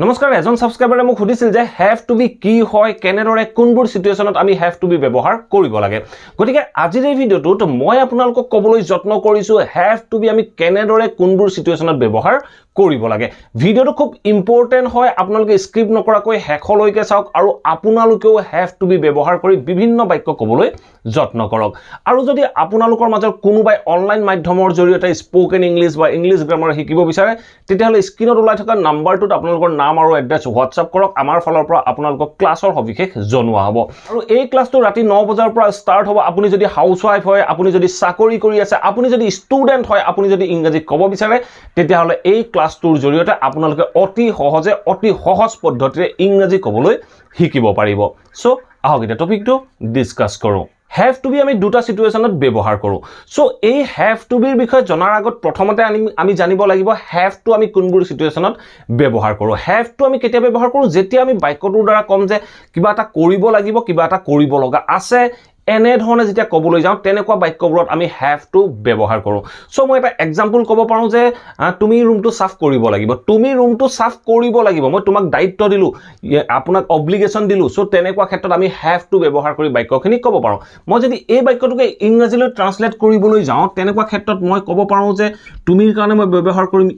নমস্কাৰ এজন সাবস্ক্ৰাইবাৰে মোক সুধিছিল যে হ্যাভ টু বি কি হয় কেনেদৰে কোনবোৰ সিচুৱেচনত আমি হ্যাভ টু বি ব্যৱহাৰ কৰিব লাগে গতিকে আজিৰ এই ভিডিওটোত মই আপোনালোকক ক'বলৈ যত্ন কৰিছো হ্যাভ টু বি আমি কেনেদৰে কোনবোৰ সিচুৱেচনত ব্যৱহাৰ কৰিব লাগে ভিডিওটো খুব ইম্পৰ্টেন্ট হয় আপোনালোকে স্ক্ৰিপ্ট নকৰাকৈ হেকলৈকে চাওক আৰু আপোনালোকেও হ্যাভ টু বি ব্যৱহাৰ কৰি বিভিন্ন বাক্য ক'বলৈ যত্ন কৰক আৰু যদি আপোনালোকৰ মাজৰ কোনোবাই অনলাইন মাধ্যমৰ জৰিয়তে স্পোকেন ইংলিশ বা ইংলিশ গ্ৰামাৰ শিকিব বিচাৰে তেতিয়াহলে স্ক্ৰিনত ওলাই থকা নাম্বাৰটোত আপোনালোকৰ নাম আৰু এড্ৰেছ হোৱাটছআপ কৰক আমাৰ ফালৰ পৰা আপোনালোকক ক্লাছৰ সবিশেষ জনোৱা হ'ব আৰু এই ক্লাছটো ৰাতি 9 বজাৰ পৰা ষ্টাৰ্ট হ'ব আপুনি যদি হাউসৱাইফ হয় আপুনি যদি চাকৰি কৰি আছে আপুনি যদি ষ্টুডেন্ট হয় আপুনি যদি ইংৰাজী ক'ব বিচাৰে তেতিয়াহলে এই ক্লাছটোৰ জৰিয়তে আপোনালোকে অতি সহজে অতি সহজ পদ্ধতিৰে ইংৰাজী ক'বলৈ শিকিব পাৰিব সো আহক এটা টপিকটো ডিসকাস কৰো have to be আমি দুটা সিচুৱেচনত ব্যৱহাৰ কৰো সো এই have to be ৰ বিষয়ে জনাৰ আগত প্ৰথমতে আমি জানিব লাগিব have to আমি কোনবোৰ সিচুৱেচনত ব্যৱহাৰ কৰো have to আমি কেতিয়া ব্যৱহাৰ কৰো যেতিয়া আমি বাক্যটোৰ দ্বাৰা কম যে কিবা এটা কৰিব লাগিব কিবা এটা কৰিব লগা আছে এনে ধৰণে যেতিয়া ক'বলৈ যাওঁ তেনেকুৱা বাক্যবোৰত আমি have to ব্যৱহাৰ কৰো সো মই এটা এক্সাম্পল ক'ব পাৰো যে তুমি ৰুমটো সাফ কৰিব লাগিব তুমি ৰুমটো সাফ কৰিব লাগিব মই তোমাক দায়িত্ব দিলো আপোনাক অব্লিগেশন দিলো সো তেনেকুৱা ক্ষেত্ৰত আমি have to ব্যৱহাৰ কৰি বাক্যখিনি ক'ব পাৰো মই যদি এই বাক্যটোকে ইংৰাজীলৈ ট্ৰান্সলেট কৰিবলৈ যাওঁ তেনেকুৱা ক্ষেত্ৰত মই ক'ব পাৰো যে তুমিৰ কাৰণে মই ব্যৱহাৰ কৰিম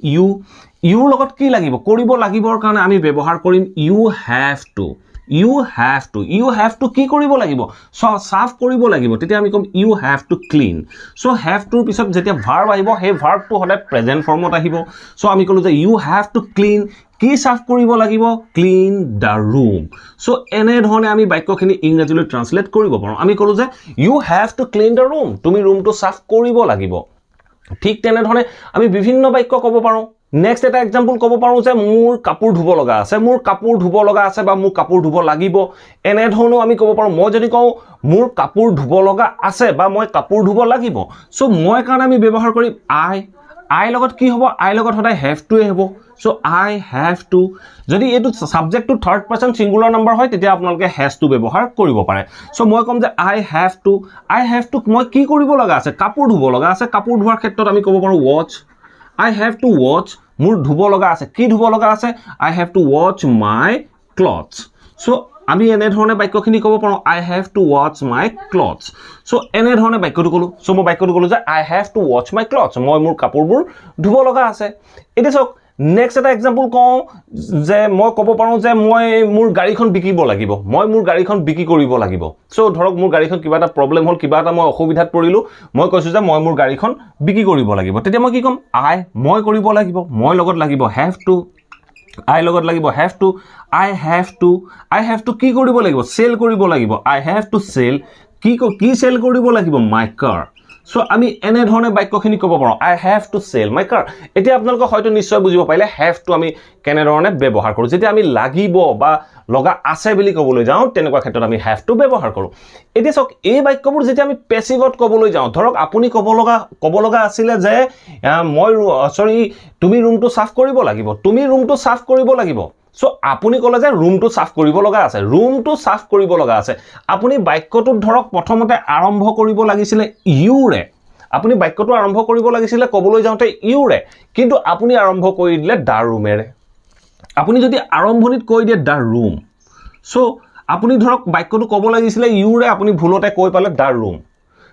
you লগত কি লাগিব কৰিব লাগিবৰ কাৰণে আমি ব্যৱহাৰ কৰিম you have to কি কৰিব লাগিব সো সাফ কৰিব লাগিব তেতিয়া আমি কম you have to clean so have to পিছত যেতিয়া ভার্ব আহিব সেই ভার্বটো হলে প্ৰেজেন্ট ফৰ্মত আহিব সো আমি কলো যে you have to clean কি সাফ কৰিব লাগিব clean the room সো এনে ধৰণে আমি বাক্যখিনি ইংৰাজীলৈ ট্ৰান্সলেট কৰিব পাৰো আমি কলো যে you have to clean the room তুমি ৰুমটো সাফ কৰিব লাগিব ঠিক তেনে ধৰণে আমি বিভিন্ন বাক্য ক'ব পাৰো নেক্সট এটা এক্সাম্পল ক'ব পাৰো যে মোৰ কাপোৰ ধুব লগা আছে বা মোৰ কাপোৰ ধুব লাগিব এনে ধৰণে আমি ক'ব পাৰো মই যদি কওঁ মোৰ কাপোৰ ধুব লগা আছে বা মই কাপোৰ ধুব লাগিব সো মই কাৰণে আমি ব্যৱহাৰ কৰিম I লগত কি হ'ব I লগত সদায় have to হ'ব সো I have to যদি এটো সাবজেক্টটো থাৰ্ড পাৰসন সিঙ্গুলাৰ নাম্বাৰ হয় তেতিয়া আপোনালোকে has to ব্যৱহাৰ কৰিব পাৰে সো মই কম যে I have to মই কি কৰিব লগা আছে কাপোৰ ধুব লগা আছে কাপোৰ ধোৱাৰ ক্ষেত্ৰত আমি ক'ব পাৰো watch I have to watch মোৰ ধুব লগা আছে কি ধুব লগা আছে I have to watch my clothes so আমি এনে ধৰণে বাক্যখিনি ক'ব পাৰো I have to watch my clothes so এনে ধৰণে বাক্যটো ক'লো সো মই বাক্যটো ক'লো যে I have to watch my clothes মই মোৰ কাপোৰবোৰ ধুব লগা আছে এতিয়া চাওক নেক্সট এটা এক্সাম্পল কওঁ যে মই ক'ব পাৰো যে মই মোৰ গাড়ীখন বিকিব লাগিব মই মোৰ গাড়ীখন বিক্ৰী কৰিব লাগিব সো ধৰক মোৰ গাড়ীখন কিবা এটা প্ৰবলেম হ'ল কিবা এটা মই অসুবিধাত পৰিলো মই কৈছো যে মই মোৰ গাড়ীখন বিক্ৰী কৰিব লাগিব তেতিয়া মই কি ক'ম মই কৰিব লাগিব মই লগত লাগিব have to I লগত লাগিব have to I have to কি কৰিব লাগিব সেল কৰিব লাগিব I have to sell কি সেল কৰিব লাগিব my car সো আমি এনে ধৰণে বাক্যখিনি ক'ব পাৰো I have to sell my car এতিয়া আপোনালোকে হয়তো নিশ্চয় বুজিব পাৰিলে have to আমি কেনে ধৰণে ব্যৱহাৰ কৰো যেতিয়া আমি লাগিব বা লগা আছে বুলি ক'বলৈ যাওঁ তেনেকুৱা ক্ষেত্ৰত আমি have to ব্যৱহাৰ কৰো এতিয়া চাওক এই বাক্যবোৰ যেতিয়া আমি পেসিভত ক'বলৈ যাওঁ ধৰক আপুনি ক'ব লগা আছিল যে মই তুমি ৰুমটো সাফ কৰিব লাগিব সো আপুনি ক'লে যে ৰুমটো সাফ কৰিব লগা আছে আপুনি বাক্যটো ধৰক প্ৰথমতে আৰম্ভ কৰিব লাগিছিল ইউৰে আপুনি বাক্যটো আৰম্ভ কৰিব লাগিছিল ক'বলৈ যাওঁতে ইউৰে কিন্তু আপুনি আৰম্ভ কৰি দিলে দা ৰুমেৰে আপুনি যদি আৰম্ভণিত কৈ দিয়ে দা ৰুম সো আপুনি ধৰক বাক্যটো ক'ব লাগিছিল ইউৰে আপুনি ভুলতে কৈ পালে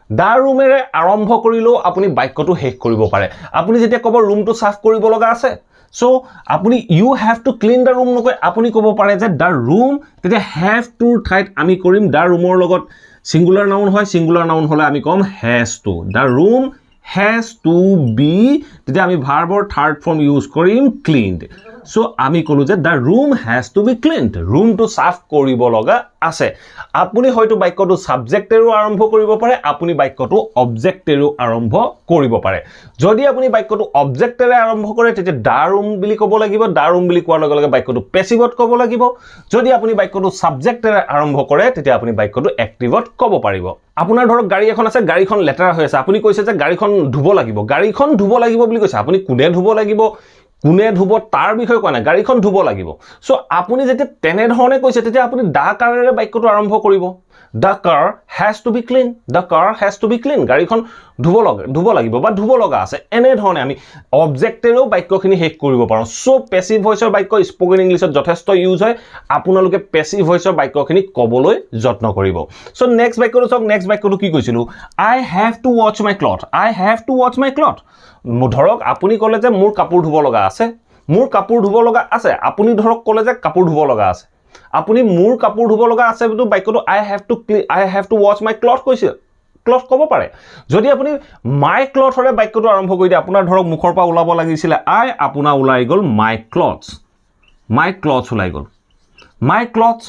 দা ৰুমেৰে আৰম্ভ কৰিলেও আপুনি বাক্যটো শেষ কৰিব পাৰে আপুনি যেতিয়া ক'ব ৰুমটো সাফ কৰিব লগা আছে সো আপুনি you have to clean the room নকৈ আপুনি ক'ব পাৰে যে the room তেতিয়া have to ঠাইত আমি কৰিম the roomৰ লগত সিঙ্গুলাৰ নাউন হলে আমি কম has to the room has to be তেতিয়া আমি ভাৰ্বৰ থাৰ্ড ফৰ্ম ইউজ কৰিম cleaned সো আমি কলো যে the room has to be cleaned ৰুমটো সাফ কৰিব লগা আছে আপুনি হয়তো বাক্যটো সাবজেক্টেৰো আৰম্ভ কৰিব পাৰে আপুনি বাক্যটো অবজেক্টেৰো আৰম্ভ কৰিব পাৰে যদি আপুনি বাক্যটো অবজেক্টেৰে আৰম্ভ কৰে তেতিয়া the room বুলি ক'ব লাগিব the room বুলি কোৱাৰ লগে লগে বাক্যটো পেসিভত ক'ব লাগিব যদি আপুনি বাক্যটো সাবজেক্টেৰে আৰম্ভ কৰে তেতিয়া আপুনি বাক্যটো এক্টিভত ক'ব পাৰিব আপোনাৰ ধৰক গাড়ী এখন আছে গাড়ীখন লেতেৰা হৈ আছে আপুনি কৈছে যে গাড়ীখন ধুব লাগিব বুলি কৈছে আপুনি কোনে ধুব তাৰ বিষয়ে কোৱা নাই গাড়ীখন ধুব লাগিব সো আপুনি যেতিয়া তেনে ধৰণে কৈছে তেতিয়া আপুনি দা কাৰেৰে বাক্যটো আৰম্ভ কৰিব The car has to be clean. The car has to be clean. গাড়ীখন ধুব লাগিব বা ধুব লগা আছে এনে ধৰণে আমি অবজেক্টেৰেও বাক্যখিনি শেষ কৰিব পাৰোঁ সো পেসিভ ভয়েসৰ বাক্য স্পোকেন ইংলিছত যথেষ্ট ইউজ হয় আপোনালোকে পেসিভ ভয়েসৰ বাক্যখিনি ক'বলৈ যত্ন কৰিব সো নেক্সট বাক্যটো চাওক নেক্সট বাক্যটো কি কৈছিলো I have to watch my cloth. I have to watch my cloth. ধৰক আপুনি ক'লে যে মোৰ কাপোৰ ধুব লগা আছে মোৰ কাপোৰ ধুব লগা আছে আপুনি ধৰক ক'লে যে কাপোৰ ধুব লগা আছে আপুনি মোৰ কাপোৰ ধুব লগা আছে বুটো বাক্যটো I have to watch my cloth কৈছে ক্লথ ক'ব পাৰে যদি আপুনি my cloth হৰে বাক্যটো আৰম্ভ কৰি দিয়ে আপোনাৰ ধৰক মুখৰ পৰা ওলাব লাগিছিল আপোনাৰ ওলাই গ'ল my clothes ওলাই গ'ল my clothes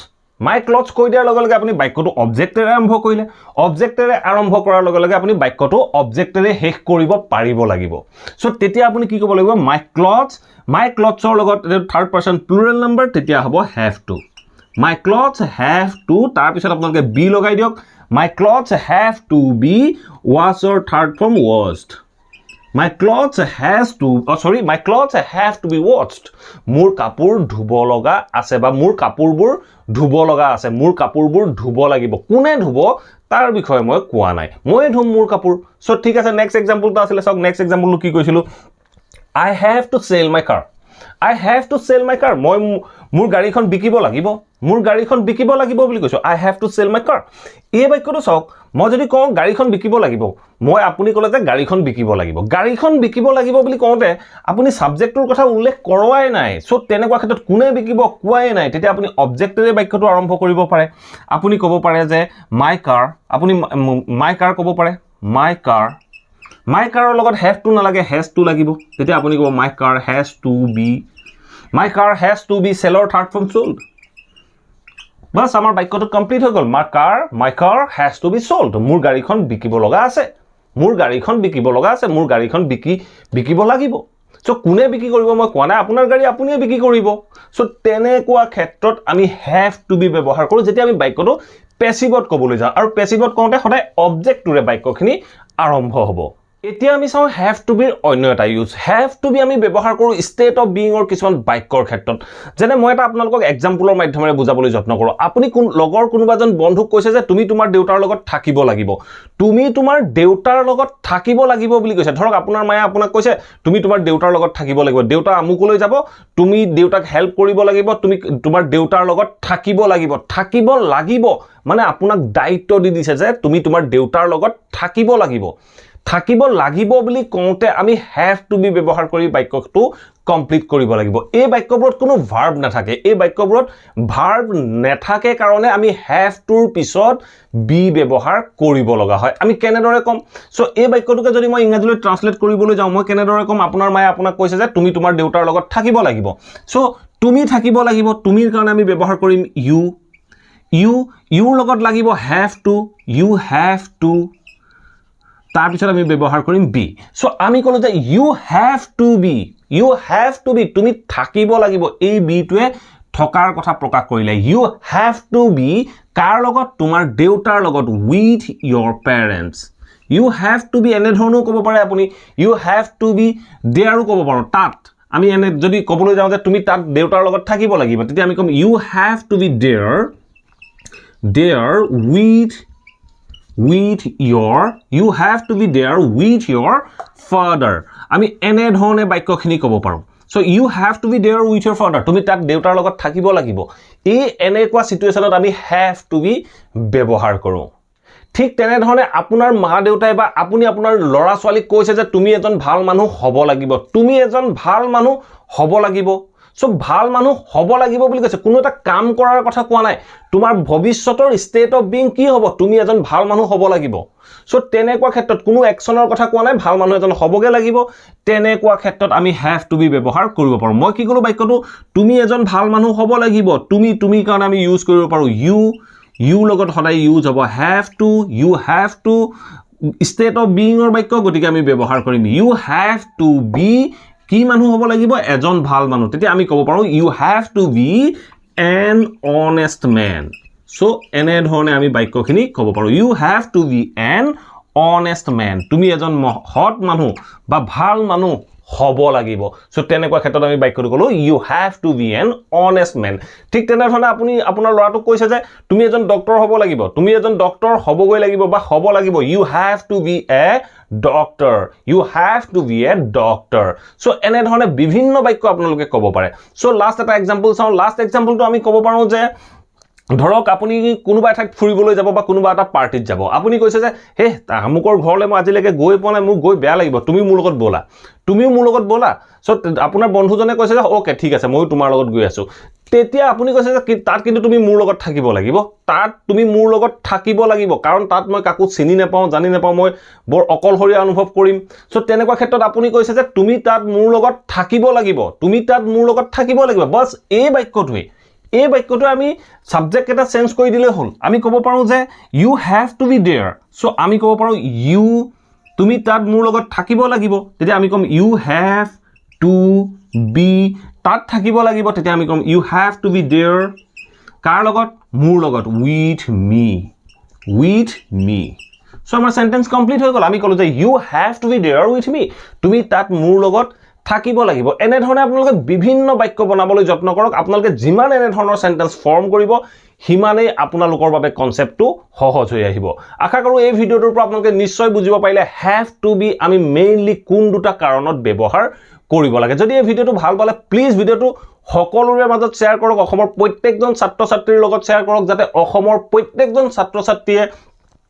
কৈ দিয়াৰ লগে লগে আপুনি বাক্যটো অবজেক্টেৰে আৰম্ভ কৰিলে অবজেক্টেৰে আৰম্ভ কৰাৰ লগে লগে আপুনি বাক্যটো অবজেক্টেৰে শেষ কৰিব পাৰিব লাগিব সো তেতিয়া আপুনি কি ক'ব লাগিব my clothesৰ লগত থাৰ্ড পাৰসন প্লুৰেল নাম্বাৰ তেতিয়া হ'ব have to my clothes have to তাৰ পিছত আপোনালোকে be লগাই দিয়ক my clothes have to be washed third form washed my clothes have to be washed মোৰ কাপোৰ ধুব লগা আছে বা মোৰ কাপোৰবোৰ ধুব লগা আছে মোৰ কাপোৰবোৰ ধুব লাগিব কোনে ধুব তাৰ বিষয়ে মই কোৱা নাই মই ধুম মোৰ কাপোৰ সো ঠিক আছে নেক্সট এক্সাম্পলটো আছিল সক নেক্সট এক্সাম্পলটো কি কৈছিলো I have to sell my car মই মোৰ গাড়ীখন বিকিব লাগিব বুলি কৈছো I have to sell my car এই বাক্যটো চাওক মই যদি কওঁ গাড়ীখন বিকিব লাগিব মই আপুনি ক'লে যে গাড়ীখন বিকিব লাগিব বুলি কওঁতে আপুনি সাবজেক্টৰ কথা উল্লেখ কৰোৱাই নাই সো তেনেকুৱা ক্ষেত্ৰত কোনে বিকিব কোৱাই নাই তেতিয়া আপুনি অবজেক্টেৰে বাক্যটো আৰম্ভ কৰিব পাৰে আপুনি ক'ব পাৰে যে my car আপুনি my car ক'ব পাৰে my car লগত have to নালাগে has to লাগিব তেতিয়া আপুনি ক'ব my car has to be seller third form sold বাস আমাৰ বাক্যটো কমপ্লিট হৈ গ'ল my car has to be sold মোৰ গাড়ীখন বিকিব লগা আছে মোৰ গাড়ীখন বিকিব লাগিব সো কোনে বিকি কৰিব মই কোৱা নাই আপোনাৰ গাড়ী আপুনিয়ে বিকি কৰিব সো তেনেকুৱা ক্ষেত্ৰত আমি have to be ব্যৱহাৰ কৰোঁ যেতিয়া আমি বাক্যটো পেসিভত ক'বলৈ যাওঁ আৰু পেসিভত কওঁতে সদায় অবজেক্টৰে বাক্যখিনি আৰম্ভ হ'ব এতিয়া আমি চাও have to be অন্য এটা ইউজ have to be আমি ব্যৱহাৰ কৰো state of being অৰ কিছুমান বাক্যৰ ক্ষেত্ৰত যেনে মই এটা আপোনালোকক এক্সাম্পলৰ মাধ্যমেৰে বুজাবলৈ যত্ন কৰো আপুনি কোন লগৰ কোনোবাজন বন্ধুক কৈছে যে তুমি তোমাৰ দেউতাৰ লগত থাকিব লাগিব বুলি কৈছে ধৰক আপোনাৰ মায়ে আপোনাক কৈছে তুমি তোমাৰ দেউতাৰ লগত থাকিব লাগিব দেউতা আমুকলৈ যাব তুমি দেউতাক হেল্প কৰিব লাগিব তুমি তোমাৰ দেউতাৰ লগত থাকিব লাগিব মানে আপোনাক দায়িত্ব দি দিছে যে তুমি তোমাৰ দেউতাৰ লগত থাকিব লাগিব বুলি কওঁতে আমি have to be ব্যৱহাৰ কৰি বাক্যটো কমপ্লিট কৰিব লাগিব এই বাক্যবোৰত কোনো ভাৰ্ব নাথাকে এই বাক্যবোৰত ভাৰ্ব নাথাকে কাৰণে আমি have toৰ পিছত be ব্যৱহাৰ কৰিব লগা হয় আমি কেনেদৰে কম সো এই বাক্যটোকে যদি মই ইংৰাজীলৈ ট্ৰান্সলেট কৰিবলৈ যাওঁ মই কেনেদৰে কম আপোনাৰ মায়ে আপোনাক কৈছে যে তুমি তোমাৰ দেউতাৰ লগত থাকিব লাগিব সো তুমি থাকিব লাগিব তুমিৰ কাৰণে আমি ব্যৱহাৰ কৰিম you লগত লাগিব have to তাৰ পিছত আমি ব্যৱহাৰ কৰিম be সো আমি ক'লো যে you have to be তুমি থাকিব লাগিব এই be টোৱে থকাৰ কথা প্ৰকাশ কৰিলে you have to be কাৰ লগত তোমাৰ দেউতাৰ লগত with your parents you have to be এনে ধৰণও ক'ব পাৰে আপুনি you have to be there ক'ব পাৰো তাত আমি এনে যদি ক'বলৈ যাওঁ যে তুমি তাত দেউতাৰ লগত থাকিব লাগিব তেতিয়া আমি ক'ম you have to be there you have to be there with your father আমি এনে ধৰণে বাক্যখিনি ক'ব পাৰো so you have to be there with your father তুমি তাত দেউতাৰ লগত থাকিব লাগিব এই এনেকুৱা সিচুৱেচনত আমি have to be ব্যৱহাৰ কৰো ঠিক তেনে ধৰণে আপোনাৰ মা দেউতাই বা আপুনি আপোনাৰ লৰা ছোৱালীক কৈছে যে তুমি এজন ভাল মানুহ হ'ব লাগিব সো ভাল মানুহ হ'ব লাগিব বুলি কৈছে কোনো এটা কাম কৰাৰ কথা কোৱা নাই তোমাৰ ভৱিষ্যতৰ ষ্টেট অফ বিং কি হ'ব তুমি এজন ভাল মানুহ হ'ব লাগিব সো তেনেকুৱা ক্ষেত্ৰত কোনো একচনৰ কথা কোৱা নাই ভাল মানুহ এজন হ'বগে লাগিব তেনেকুৱা ক্ষেত্ৰত আমি have to be ব্যৱহাৰ কৰিব পাৰো মই কি ক'লো বাক্যটো তুমি এজন ভাল মানুহ হ'ব লাগিব তুমি কাৰণ আমি ইউজ কৰিব পাৰো you লগত সদায় ইউজ হ'ব you have to state of being অৰ বাক্য গতিকে আমি ব্যৱহাৰ কৰিম you have to be কি মানুহ হ'ব লাগিব এজন ভাল মানুহ তেতিয়া আমি ক'ব পাৰো you have to be an honest man so এনে ধৰণে আমি বাক্যখিনি ক'ব পাৰো you have to be an honest man তুমি এজন সৎ মানুহ বা ভাল মানুহ হ'ব লাগিব সো তেনেকুৱা ক্ষেত্ৰত আমি বাক্যটো কলো you have to be an honest man ঠিক তেনেধৰণে আপুনি আপোনাৰ ল'ৰাটোক কৈছে যে তুমি এজন ডক্টৰ হ'ব লাগিব তুমি এজন ডক্টৰ হ'বগৈ লাগিব বা হ'ব লাগিব you have to be a doctor you have to be a doctor so এনে ধৰণে বিভিন্ন বাক্য আপোনালোকে ক'ব পাৰে সো লাষ্ট এটা এক্সাম্পল চাওঁ লাষ্ট এক্সাম্পলটো আমি ক'ব পাৰো যে ধৰক আপুনি কোনোবা ঠাইত ফুৰিবলৈ যাব বা কোনোবা এটা পাৰ্টিত যাব আপুনি কৈছে যে হে আমুকৰ ঘৰলৈ মই আজিলৈকে গৈ পোৱা নাই মোক গৈ বেয়া লাগিব তুমি মোৰ লগত বলা তুমিও মোৰ লগত বলা সো আপোনাৰ বন্ধুজনে কৈছে যে ওকে ঠিক আছে মই তোমাৰ লগত গৈ আছো তেতিয়া আপুনি কৈছে যে তাত কিন্তু তুমি মোৰ লগত থাকিব লাগিব তাত তুমি মোৰ লগত থাকিব লাগিব কাৰণ তাত মই কাকো চিনি নাপাওঁ জানি নাপাওঁ মই বৰ অকলশৰীয়া অনুভৱ কৰিম সো তেনেকুৱা ক্ষেত্ৰত আপুনি কৈছে যে তুমি তাত মোৰ লগত থাকিব লাগিব তুমি তাত মোৰ লগত থাকিব লাগিব বাস এই বাক্যটো আমি সাবজেক্ট এটা চেঞ্জ কৰি দিলে হল আমি ক'ব পাৰো যে you have to be there so আমি ক'ব পাৰো you তুমি তাত মোৰ লগত থাকিব লাগিব তেতিয়া আমি কম you have to be তাত থাকিব লাগিব তেতিয়া আমি কম you have to be there কাৰ লগত মোৰ লগত with me সো আমাৰ সেন্টেন্স কমপ্লিট হৈ গল আমি কলো যে you have to be there with me তুমি তাত মোৰ লগত থাকিব লাগিব এনে ধৰণে আপোনালোকে বিভিন্ন বাক্য বনাবলৈ যত্ন কৰক আপোনালোকে যিমান এনে ধৰণৰ সেন্টেন্স ফৰ্ম কৰিব হিমানে আপোনালোকৰ বাবে কনসেপ্টটো সহজ হৈ আহিব আশা কৰো এই ভিডিওটোৰ পৰা আপোনালোকে নিশ্চয় বুজিব পাৰিলে have to be আমি মেইনলি কোন দুটা কাৰণত ব্যৱহাৰ কৰিব লাগে যদি এই ভিডিওটো ভাল পালে প্লিজ ভিডিওটো সকলোৰে মাজত শেয়াৰ কৰক অসমৰ প্ৰত্যেকজন ছাত্ৰ ছাত্ৰীৰ লগত শেয়াৰ কৰক যাতে অসমৰ প্ৰত্যেকজন ছাত্ৰ ছাত্ৰীয়ে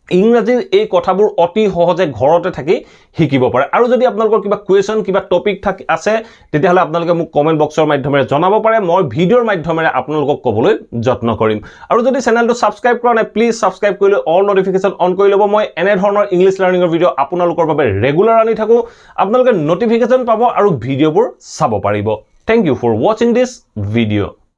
ইংৰাজীৰ এই কথাবোৰ অতি সহজে ঘৰতে থাকি শিকিব পাৰে আৰু যদি আপোনালোকৰ কিবা কোৱেশ্চন কিবা টপিক আছে তেতিয়াহলে আপোনালোকে মোক কমেন্ট বক্সৰ মাধ্যমেৰে জনাব পাৰে মই ভিডিওৰ মাধ্যমেৰে আপোনালোকক ক'বলৈ যত্ন কৰিম আৰু যদি চেনেলটো সাবস্ক্ৰাইব কৰা নাই প্লিজ সাবস্ক্ৰাইব কৰি অল নটিফিকেশন অন কৰি ল'ব মই এনে ধৰণৰ ইংলিশ লাৰ্নিংৰ ভিডিও আপোনালোকৰ বাবে ৰেগুলাৰ আনি থাকো আপোনালোকে নটিফিকেশন পাব আৰু ভিডিওবোৰ চাব পাৰিব thank you for watching this video